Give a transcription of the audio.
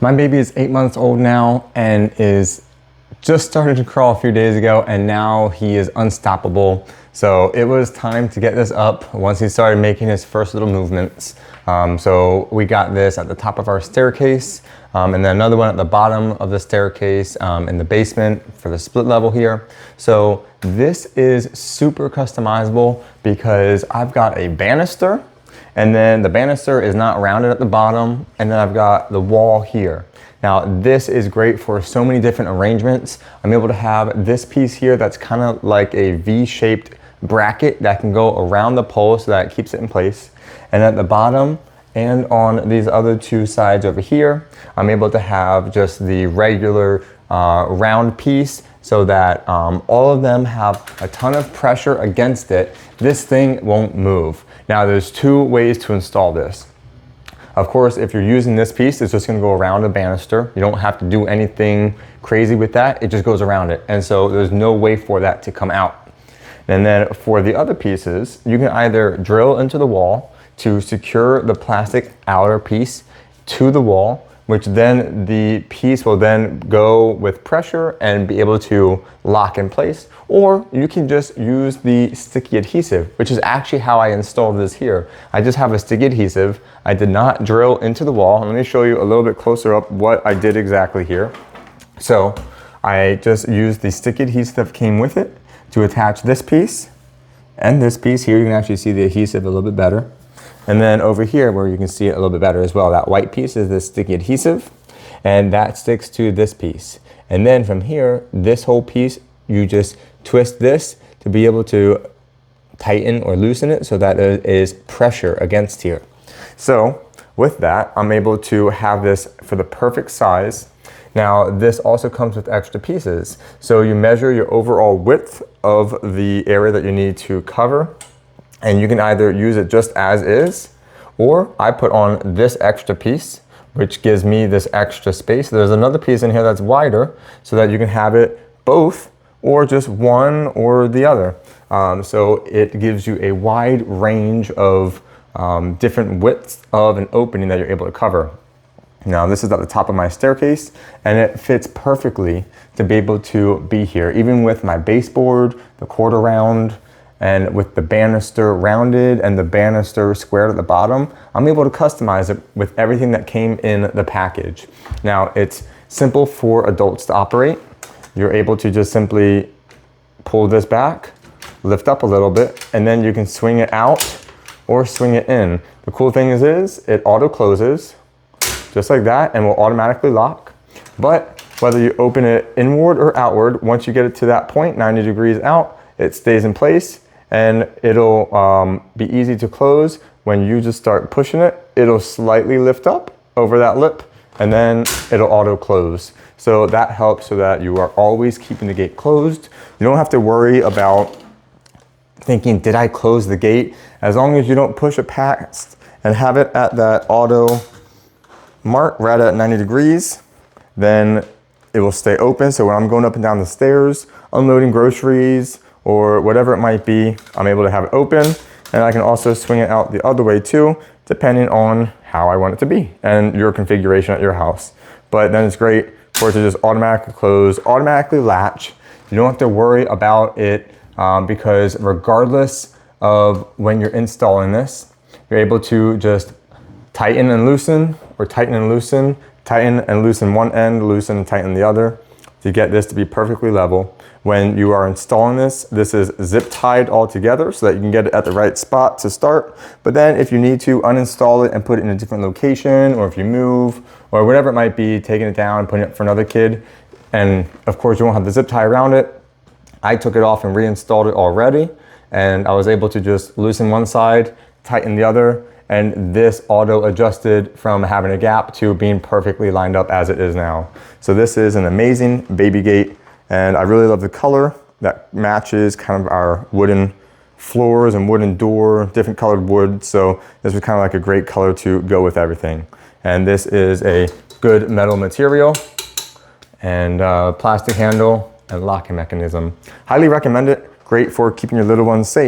My baby is 8 months old now and is just started to crawl a few days ago, and now he is unstoppable. So it was time to get this up once he started making his first little movements. So we got this at the top of our staircase, and then another one at the bottom of the staircase in the basement for the split level here. So this is super customizable because I've got a banister, and then the banister is not rounded at the bottom, and then I've got the wall here. Now this is great for so many different arrangements. I'm able to have this piece here that's kind of like a V-shaped bracket that can go around the pole so that it keeps it in place. And at the bottom and on these other two sides over here, I'm able to have just the regular round piece so that all of them have a ton of pressure against it. This thing won't move. Now there's two ways to install this. Of course, if you're using this piece, it's just gonna go around the banister. You don't have to do anything crazy with that. It just goes around it. And so there's no way for that to come out. And then for the other pieces, you can either drill into the wall to secure the plastic outer piece to the wall, which then the piece will then go with pressure and be able to lock in place. Or you can just use the sticky adhesive, which is actually how I installed this here. I just have a sticky adhesive. I did not drill into the wall. Let me show you a little bit closer up what I did exactly here. So I just used the sticky adhesive that came with it to attach this piece and this piece here. You can actually see the adhesive a little bit better. And then over here where you can see it a little bit better as well, that white piece is the sticky adhesive, and that sticks to this piece. And then from here, this whole piece, you just twist this to be able to tighten or loosen it so that there is pressure against here. So with that, I'm able to have this for the perfect size. Now this also comes with extra pieces. So you measure your overall width of the area that you need to cover, and you can either use it just as is, or I put on this extra piece, which gives me this extra space. There's another piece in here that's wider so that you can have it both or just one or the other. So it gives you a wide range of different widths of an opening that you're able to cover. Now this is at the top of my staircase, and it fits perfectly to be able to be here, even with my baseboard, the quarter round, and with the banister rounded and the banister squared at the bottom. I'm able to customize it with everything that came in the package. Now it's simple for adults to operate. You're able to just simply pull this back, lift up a little bit, and then you can swing it out or swing it in. The cool thing is it auto closes just like that and will automatically lock. But whether you open it inward or outward, once you get it to that point, 90 degrees out, it stays in place, and it'll be easy to close. When you just start pushing it, it'll slightly lift up over that lip, and then it'll auto close. So that helps so that you are always keeping the gate closed. You don't have to worry about thinking, did I close the gate? As long as you don't push it past and have it at that auto mark right at 90 degrees, then it will stay open. So when I'm going up and down the stairs, unloading groceries or whatever it might be, I'm able to have it open, and I can also swing it out the other way too, depending on how I want it to be and your configuration at your house. But then it's great for it to just automatically close, automatically latch. You don't have to worry about it because regardless of when you're installing this, you're able to just tighten and loosen, or tighten and loosen, tighten and loosen one end, loosen and tighten the other to get this to be perfectly level. When you are installing this, this is zip tied all together so that you can get it at the right spot to start. But then if you need to uninstall it and put it in a different location, or if you move or whatever it might be, taking it down, putting it for another kid, and of course you won't have the zip tie around it, I took it off and reinstalled it already, and I was able to just loosen one side, tighten the other, and this auto adjusted from having a gap to being perfectly lined up as it is now. So this is an amazing baby gate, and I really love the color that matches kind of our wooden floors and wooden door, different colored wood. So this was kind of like a great color to go with everything. And this is a good metal material and plastic handle and locking mechanism. Highly recommend it. Great for keeping your little ones safe.